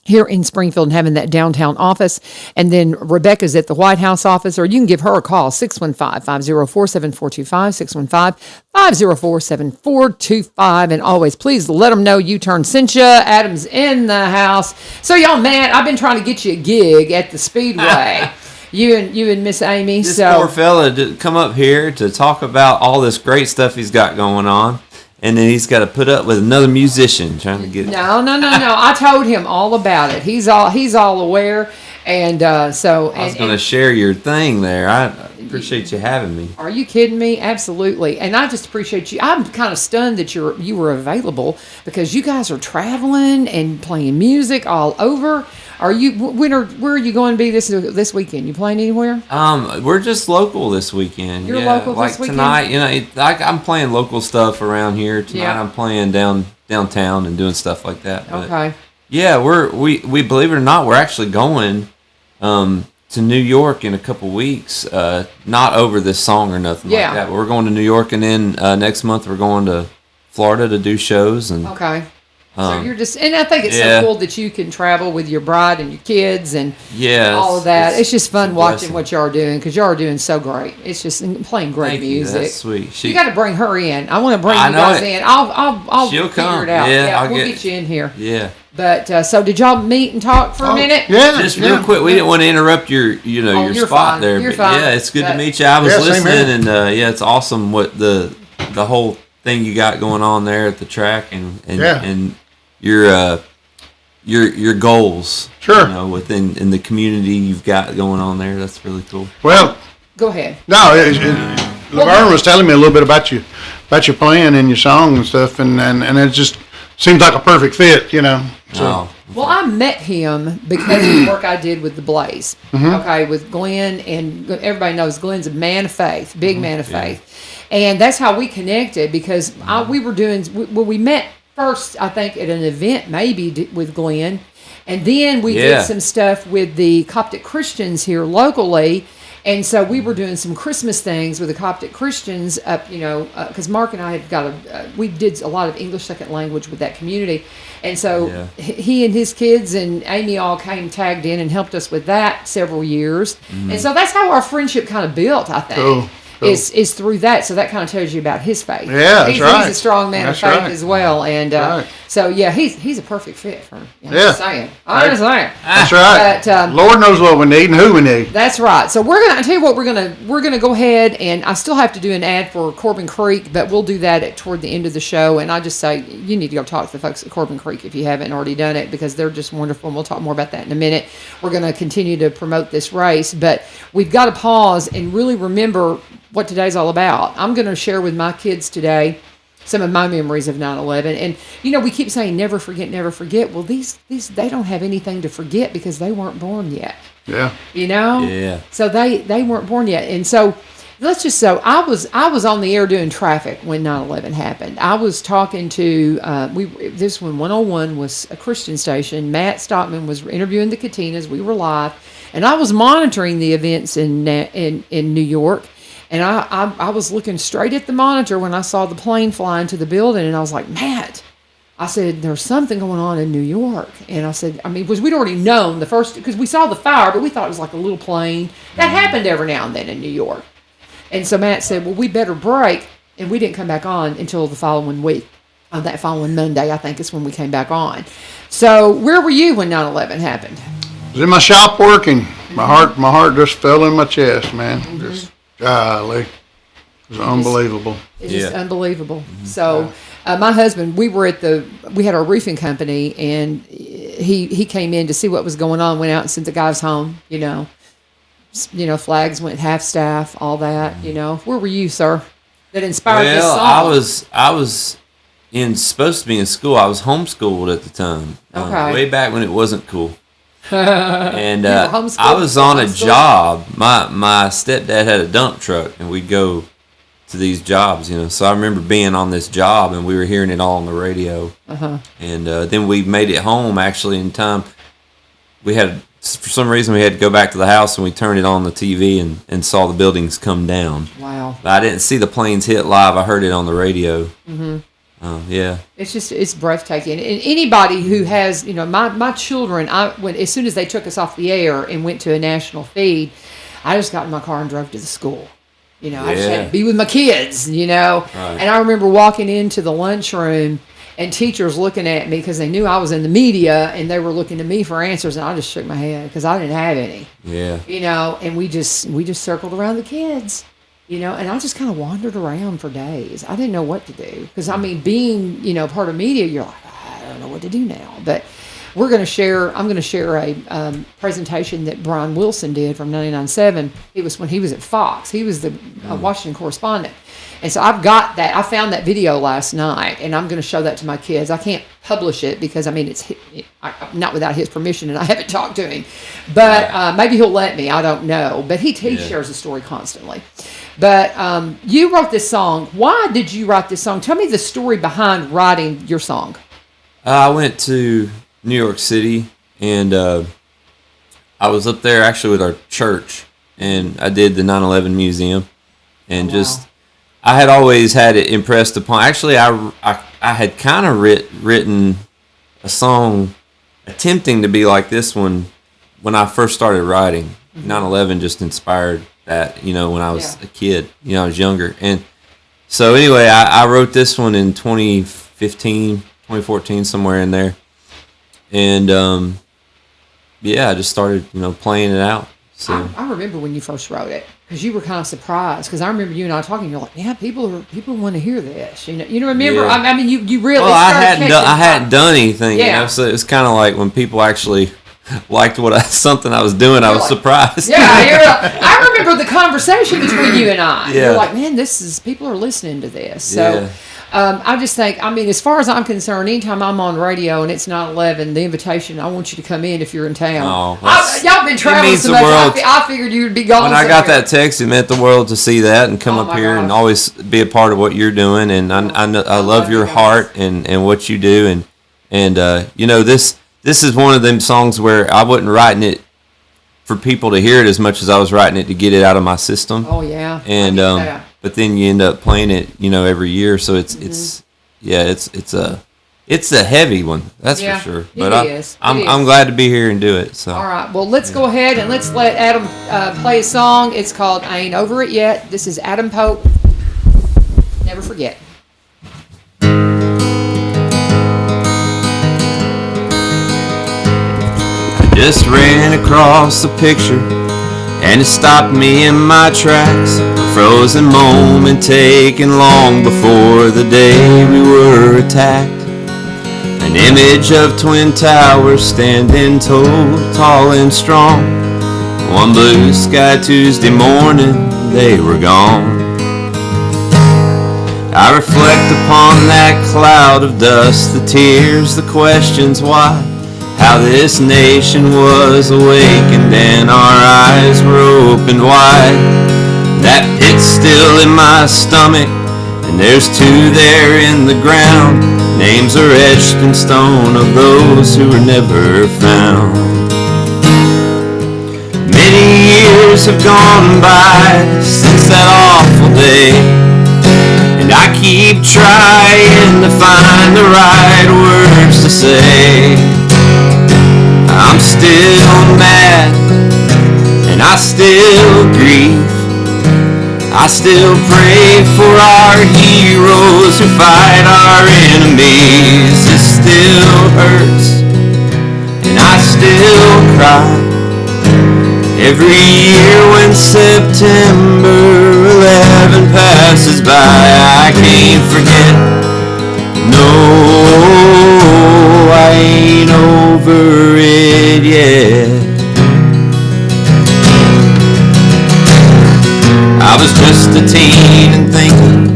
here in Springfield and having that downtown office. And then Rebecca's at the White House office, or you can give her a call, 615-504-7425, 615-504-7425. And always, please let them know U-Turn sent you. Adam's in the house. So y'all, man, I've been trying to get you a gig at the Speedway. You and Miss Amy.
This poor fella did come up here to talk about all this great stuff he's got going on. And then he's got to put up with another musician trying to get.
No. I told him all about it. He's all aware, and so.
I was going to share your thing there. I appreciate you having me.
Are you kidding me? Absolutely, and I just appreciate you. I'm kind of stunned that you were available because you guys are traveling and playing music all over. Are you? Where are you going to be this weekend? You playing anywhere?
We're just local this weekend.
You're local this weekend?
Like tonight, I'm playing local stuff around here. Tonight I'm playing downtown and doing stuff like that. But
okay.
Yeah, we believe it or not, we're actually going to New York in a couple weeks. Not over this song or nothing like that. But we're going to New York, and then next month we're going to Florida to do shows. And
okay. So you're just, and I think it's so cool that you can travel with your bride and your kids and all of that. It's just fun watching what y'all are doing because y'all are doing so great. It's just playing great music.
That's sweet.
You got to bring her in. I want to bring you guys in. I'll
She'll
figure
come.
it out.
Yeah,
we'll get you in here.
Yeah.
But so did y'all meet and talk for a minute?
Yeah.
Just real quick, we didn't want to interrupt your spot
fine.
there.
You're
but
fine.
Yeah, it's good to meet you. I was
same
listening,
here.
and it's awesome what the whole thing you got going on there at the track, and your goals.
Sure.
Within in the community you've got going on there. That's really cool.
Well,
go ahead.
no, LaVern was telling me a little bit about your playing and your song and stuff, and it just seems like a perfect fit, So.
Oh.
Well, I met him because of the work I did with the Blaze. Okay, with Glenn, and everybody knows Glenn's a man of faith, big man of faith, and that's how we connected because we met first, I think, at an event maybe with Glenn, and then we did some stuff with the Coptic Christians here locally. And so we were doing some Christmas things with the Coptic Christians up, because Mark and I had we did a lot of English second language with that community. And so he and his kids and Amy all tagged in and helped us with that several years. And so that's how our friendship kind of built, I think.
Cool.
Is through that. So that kind of tells you about his faith.
Yeah, that's right.
He's a strong man of faith as well. And so, he's a perfect fit for him. I'm just saying.
That's right.
But,
Lord knows what we need and who we need.
That's right. So I tell you what, we're gonna go ahead, and I still have to do an ad for Corbin Creek, but we'll do that toward the end of the show. And I just say you need to go talk to the folks at Corbin Creek if you haven't already done it, because they're just wonderful. And we'll talk more about that in a minute. We're going to continue to promote this race, but we've got to pause and really remember what today's all about. I'm going to share with my kids today some of my memories of 9/11. And, we keep saying never forget, never forget. Well, these they don't have anything to forget because they weren't born yet.
Yeah.
Yeah.
So they weren't born yet. And so let's just say I was on the air doing traffic when 9/11 happened. I was talking to, this one, 101 was a Christian station. Matt Stockman was interviewing the Katinas. We were live. And I was monitoring the events in New York. And I was looking straight at the monitor when I saw the plane fly into the building, and I was like, Matt, I said, there's something going on in New York. And I said, because we'd already known because we saw the fire, but we thought it was like a little plane. That happened every now and then in New York. And so Matt said, well, we better break. And we didn't come back on until the following week. On that following Monday, I think is when we came back on. So where were you when 9/11 happened?
I was in my shop working. My heart just fell in my chest, man. Just golly, it was unbelievable.
It's just unbelievable. So, my husband, we had our roofing company, and he came in to see what was going on. Went out and sent the guys home. Flags went half staff, all that. Where were you, sir? That inspired this song.
I was supposed to be in school. I was homeschooled at the time.
Okay.
Way back when it wasn't cool. And
You were homeschooled?
I was on a
Homeschooled?
job. My stepdad had a dump truck, and we'd go to these jobs, So I remember being on this job, and we were hearing it all on the radio. And then we made it home actually in time. For some reason, we had to go back to the house, and we turned it on the TV and saw the buildings come down.
Wow.
But I didn't see the planes hit live. I heard it on the radio. Yeah.
It's breathtaking. And anybody who has, my children, as soon as they took us off the air and went to a national feed, I just got in my car and drove to the school. I just had to be with my kids, Right. And I remember walking into the lunchroom and teachers looking at me because they knew I was in the media, and they were looking to me for answers, and I just shook my head because I didn't have any.
Yeah.
And we just circled around the kids. And I just kind of wandered around for days. I didn't know what to do because, being, part of media, you're like, I don't know what to do now. But I'm going to share a presentation that Brian Wilson did from 99.7. It was when he was at Fox. He was the Washington correspondent. And so I've got that. I found that video last night, and I'm going to show that to my kids. I can't publish it because, it's not without his permission, and I haven't talked to him. But maybe he'll let me. I don't know. But he shares the story constantly. But you wrote this song. Why did you write this song? Tell me the story behind writing your song.
I went to New York City, and I was up there actually with our church, and I did the 9/11 museum, and I had always had it impressed upon. Actually, I had kind of written a song attempting to be like this one when I first started writing. 9/11 just inspired that, when I was a kid, I was younger. And so anyway, I wrote this one in 2015, 2014, somewhere in there. And I just started, playing it out. So
I remember when you first wrote it because you were kind of surprised because I remember you and I talking. You're like, yeah, people want to hear this. You remember?
Yeah.
You really.
Well, I hadn't done anything.
Yeah.
So it's kind of like when people actually liked something I was doing. I was surprised.
Yeah, I remember the conversation between you and I.
Yeah.
You're like, man, people are listening to this. So. I just think, as far as I'm concerned, anytime I'm on radio and it's 9/11, the invitation, I want you to come in if you're in town. Y'all been traveling so much, I figured you would be gone.
When I got that text, it meant the world to see that and come up here and always be a part of what you're doing. And I love your heart and what you do. And this is one of them songs where I wasn't writing it for people to hear it as much as I was writing it to get it out of my system.
Oh, yeah.
And but then you end up playing it, every year. So it's a heavy one, that's for sure. But I'm glad to be here and do it. So
all right, well, let's go ahead and let's let Adam play a song. It's called "I Ain't Over It Yet." This is Adam Pope. Never forget.
I just ran across a picture, and it stopped me in my tracks. A frozen moment taken long before the day we were attacked. An image of twin towers standing tall and strong. One blue sky Tuesday morning, they were gone. I reflect upon that cloud of dust, the tears, the questions why. How this nation was awakened and our eyes were opened wide. That pit's still in my stomach, and there's two there in the ground. Names are etched in stone of those who were never found. Many years have gone by since that awful day, and I keep trying to find the right words to say. I'm still mad, and I still grieve. I still pray for our heroes who fight our enemies. It still hurts, and I still cry. Every year when September 11 passes by, I can't forget. No, I ain't over it yet. I was just a teen and thinking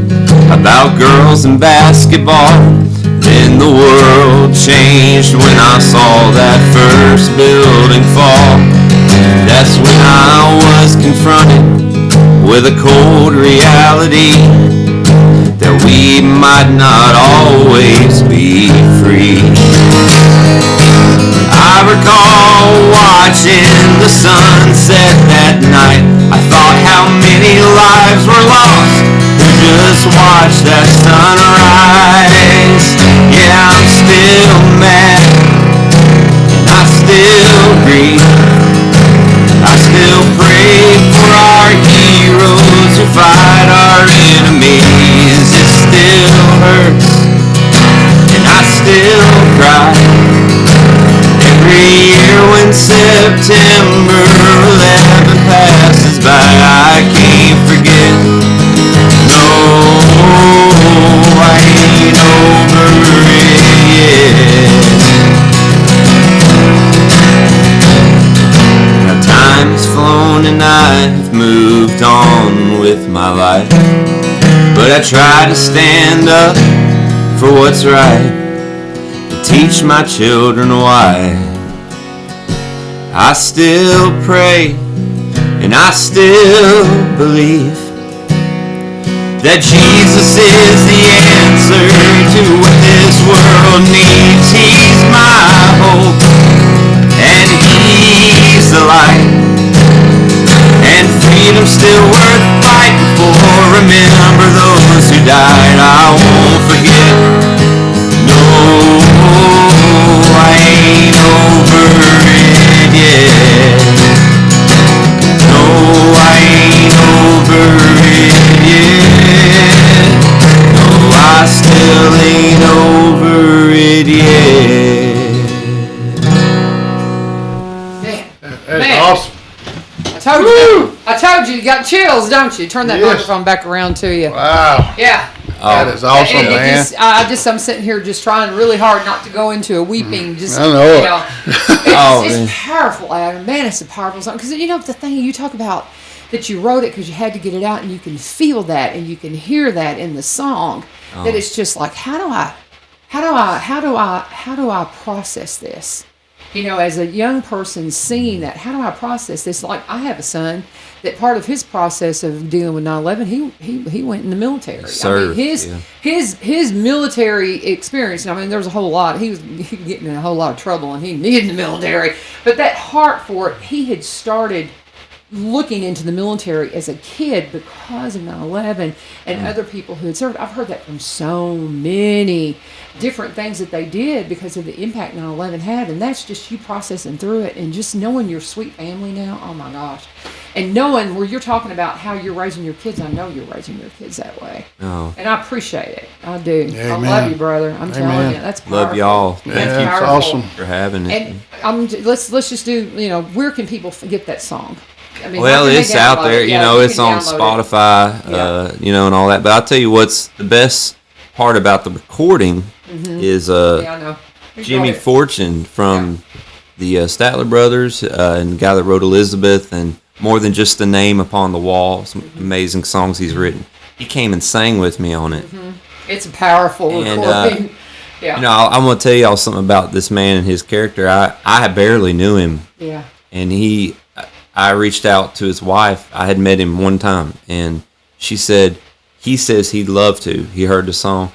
about girls and basketball. Then the world changed when I saw that first building fall. That's when I was confronted with a cold reality that we might not always be free. I recall watching the sunset that night. I thought how many lives were lost who just watched that sunrise. Yeah, I'm still mad and I still grieve. I still pray for our heroes who fight our enemies. It still hurts and I still cry. Every year when September 11 passes by, I can't forget. No, I ain't over it yet. Now time's flown and I've moved on with my life, but I try to stand up for what's right, teach my children why. I still pray and I still believe that Jesus is the answer to what this world needs. He's my hope and He's the light, and freedom's still worth fighting for. Remember those who died, I won't forget. No, I ain't over it yet. No, I ain't over it yet. No, I still ain't over it yet.
That's awesome.
I told you got chills, don't you? Turn that microphone back around to you.
Wow.
Yeah.
That is awesome, man.
I'm sitting here just trying really hard not to go into a weeping. Just,
I know it.
It's powerful, Adam. Man, it's a powerful song. Because, the thing you talk about, that you wrote it because you had to get it out, and you can feel that, and you can hear that in the song. That it's just like, how do I process this? As a young person seeing that, how do I process this? Like, I have a son that part of his process of dealing with 9/11, he went in the military.
Served,
his military experience. There was a whole lot. He was getting in a whole lot of trouble, and he needed the military. But that heart for it, he had started looking into the military as a kid because of 9/11 and other people who had served. I've heard that from so many different things that they did because of the impact 9/11 had, and that's just you processing through it and just knowing your sweet family now. Oh my gosh. And knowing where you're talking about how you're raising your kids, I know you're raising your kids that way.
Oh.
And I appreciate it. I do.
Amen.
I love you, brother. I'm telling you, that's powerful.
Love y'all.
That's
It's
powerful.
awesome
For having it.
And let's just do, where can people get that song?
Well, it's out there. It's on Spotify, and all that. But I'll tell you what's the best part about the recording is
I know.
Jimmy Fortune from the Statler Brothers and the guy that wrote Elizabeth and More Than Just a Name Upon the Wall. Some amazing songs he's written. He came and sang with me on it.
It's a powerful recording.
I'm going to tell y'all something about this man and his character. I barely knew him.
Yeah.
And I reached out to his wife. I had met him one time, and she said, he says he'd love to. He heard the song.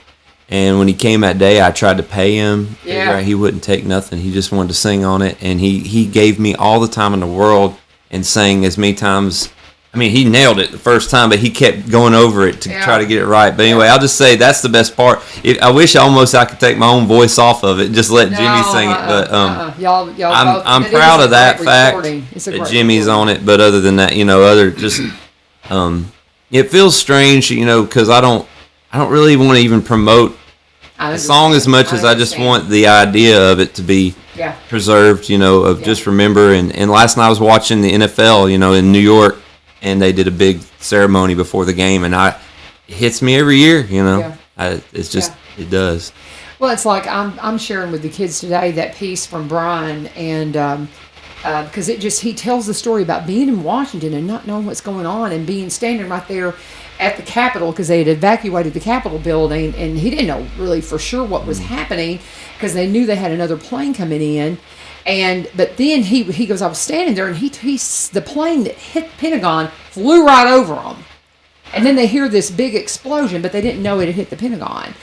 And when he came that day, I tried to pay him.
Yeah.
He wouldn't take nothing. He just wanted to sing on it. And he gave me all the time in the world and sang as many times. He nailed it the first time, but he kept going over it to try to get it right. But anyway, I'll just say that's the best part. I wish I could take my own voice off of it and just let Jimmy sing it. But I'm proud of that fact that Jimmy's on it. But other than that, it feels strange, because I don't really want to even promote the song as much as I just want the idea of it to be preserved, just remember. And last night I was watching the NFL, in New York, and they did a big ceremony before the game, and it hits me every year, it's just, it does.
Well, it's like I'm sharing with the kids today that piece from Brian, and because he tells the story about being in Washington and not knowing what's going on and standing right there at the Capitol because they had evacuated the Capitol building, and he didn't know really for sure what was happening because they knew they had another plane coming in. But then he goes, I was standing there, and the plane that hit the Pentagon flew right over them. And then they hear this big explosion, but they didn't know it had hit the Pentagon.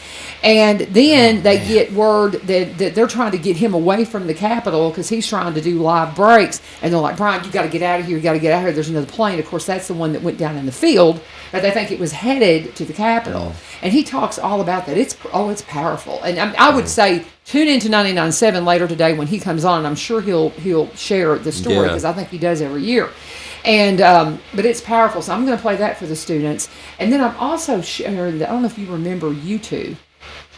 And then they get word that they're trying to get him away from the Capitol because he's trying to do live breaks. And they're like, Brian, you got to get out of here. You got to get out of here. There's another plane. Of course, that's the one that went down in the field, but they think it was headed to the Capitol. And he talks all about that. It's powerful. And I would say tune into 99.7 later today when he comes on. I'm sure he'll share the story because I think he does every year. And but it's powerful. So I'm going to play that for the students. And then I'm also sharing. I don't know if you remember U2.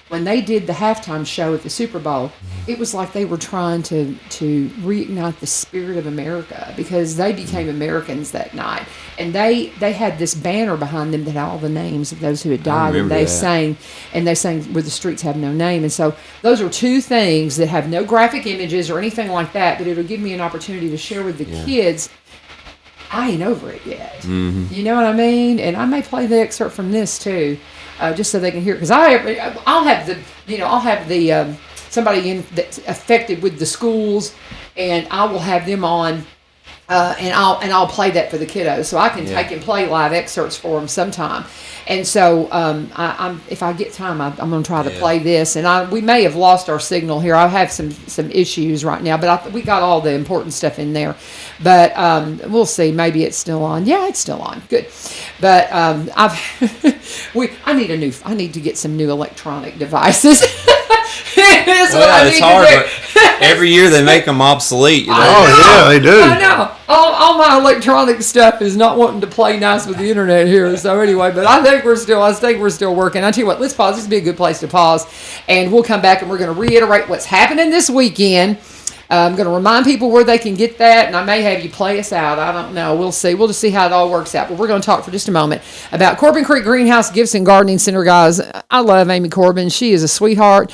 When they did the halftime show at the Super Bowl, it was like they were trying to reignite the spirit of America because they became Americans that night. And they had this banner behind them that had all the names of those who had died, and they sang Where the Streets Have No Name. And so those are two things that have no graphic images or anything like that, but it'll give me an opportunity to share with the kids. I ain't over it yet. Mm-hmm. You know what I mean? And I may play the excerpt from this too. Just so they can hear, because I'll have the somebody that's affected with the schools, and I will have them on, and I'll play that for the kiddos, so I can take and play live excerpts for them sometime. And so I'm if I get time, I'm going to try to play this. And we may have lost our signal here. I have some issues right now, but we got all the important stuff in there. But we'll see. Maybe it's still on. Yeah, it's still on. Good. But I need to get some new electronic devices.
It's hard. But every year they make them obsolete. You know?
Oh yeah, they do.
I know. All my electronic stuff is not wanting to play nice with the internet here. So anyway, but I think we're still working. I tell you what, let's pause. This would be a good place to pause, and we'll come back and we're going to reiterate what's happening this weekend. I'm going to remind people where they can get that, and I may have you play us out. I don't know. We'll see. We'll just see how it all works out. But we're going to talk for just a moment about Corbin Creek Greenhouse Gifts and Gardening Center, guys. I love Amy Corbin. She is a sweetheart.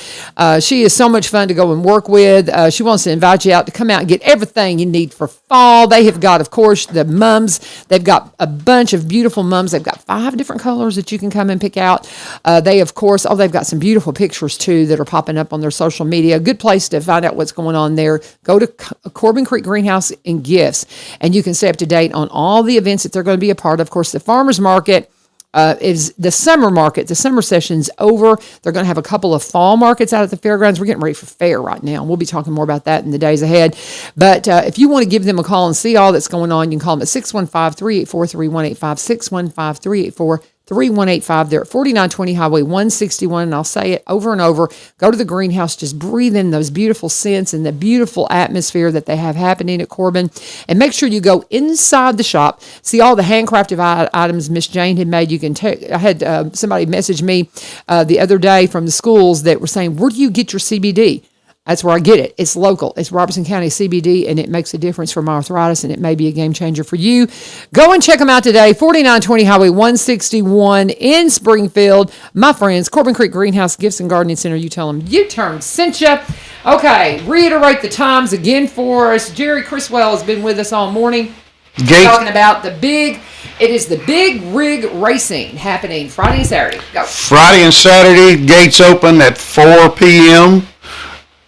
She is so much fun to go and work with. She wants to invite you out to come out and get everything you need for fall. They have got, of course, the mums. They've got a bunch of beautiful mums. They've got 5 different colors that you can come and pick out. They, of course, they've got some beautiful pictures, too, that are popping up on their social media. A good place to find out what's going on there. Go to Corbin Creek Greenhouse and Gifts, and you can stay up to date on all the events that they're going to be a part of. Of course, the farmers market is the summer market. The summer session's over. They're going to have a couple of fall markets out at the fairgrounds. We're getting ready for fair right now, and we'll be talking more about that in the days ahead. But if you want to give them a call and see all that's going on, you can call them at 615-384-3185, 615-384-3185. 3185. They're at 4920 Highway 161, and I'll say it over and over. Go to the greenhouse, just breathe in those beautiful scents and the beautiful atmosphere that they have happening at Corbin, and make sure you go inside the shop, see all the handcrafted items Miss Jane had made. You can I had somebody message me the other day from the schools that were saying, where do you get your CBD? That's where I get it. It's local. It's Robertson County CBD, and it makes a difference for my arthritis, and it may be a game changer for you. Go and check them out today, 4920 Highway 161 in Springfield. My friends, Corbin Creek Greenhouse Gifts and Gardening Center. You tell them U-Turn sent you. Okay, reiterate the times again for us. Jerry Criswell has been with us all morning. Talking about it is the Big Rig Racing happening Friday and Saturday. Go.
Friday and Saturday, gates open at 4 p.m.,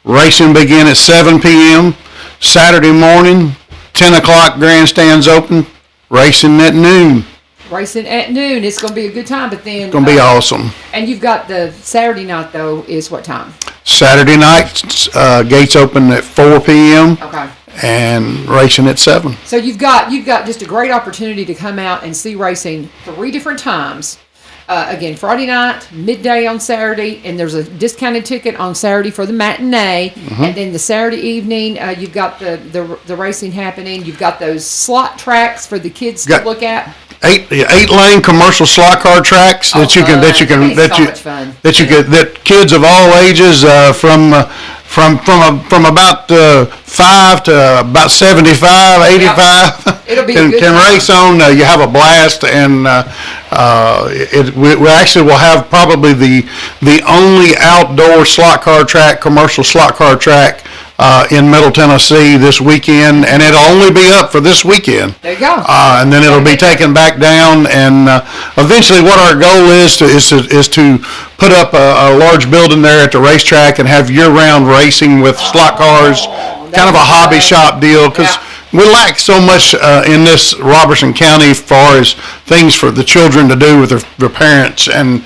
racing begin at 7 p.m. Saturday morning, 10 o'clock, grandstands open. Racing at noon.
Racing at noon. It's going to be a good time, but then...
It's going to be awesome.
And you've got the Saturday night, though, is what time?
Saturday night, gates open at 4 p.m.
Okay.
And racing at 7.
So you've got just a great opportunity to come out and see racing 3 different times. Again, Friday night, midday on Saturday, and there's a discounted ticket on Saturday for the matinee. Mm-hmm. And then the Saturday evening, you've got the racing happening. You've got those slot tracks for the kids to look at.
8-lane commercial slot car tracks that kids of all ages from about 5 to about 75, 85 can race on. You have a blast, and we actually will have probably the only outdoor slot car track, commercial slot car track in Middle Tennessee this weekend, and it'll only be up for this weekend.
There you go.
And then it'll be taken back down, and eventually what our goal is to put up a large building there at the racetrack and have year-round racing with slot cars, kind of a hobby shop deal, because we lack so much in this Robertson County as far as things for the children to do with their parents and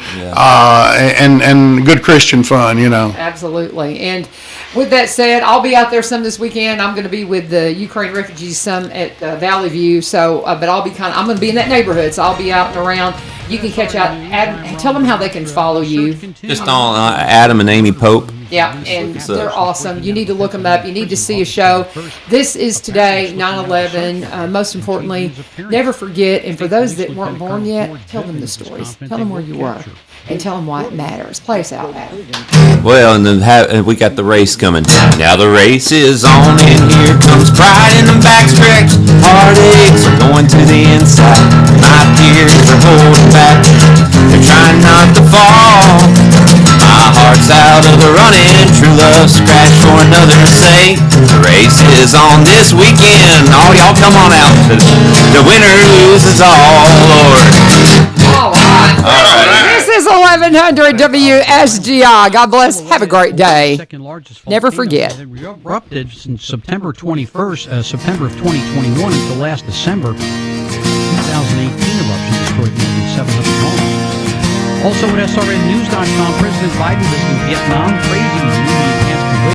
good Christian fun,
Absolutely. And with that said, I'll be out there some this weekend. I'm going to be with the Ukraine refugees some at Valley View. So, but I'm going to be in that neighborhood, so I'll be out and around. You can catch out. Adam, tell them how they can follow you.
Just on Adam and Amy Pope.
Yeah, and they're awesome. You need to look them up. You need to see a show. This is today, 9/11. Most importantly, never forget. And for those that weren't born yet, tell them the stories. Tell them where you were, and tell them why it matters. Play us out, Adam.
Well, and then we got the race coming. Now the race is on, and here comes pride in the backstretch. Heartaches are going to the inside. My peers are holding back. They're trying not to fall. My heart's out of the running. True love scratch for another sake. The race is on this weekend. All y'all come on out. The winner loses all, Lord.
All right. This is 1100 WSGI. God bless. Have a great day. Never forget.
Erupted since September 21st, September of 2021 until last December. 2018 eruption destroyed more than 700 homes. Also at SRNnews.com, President Biden visiting Vietnam, praising the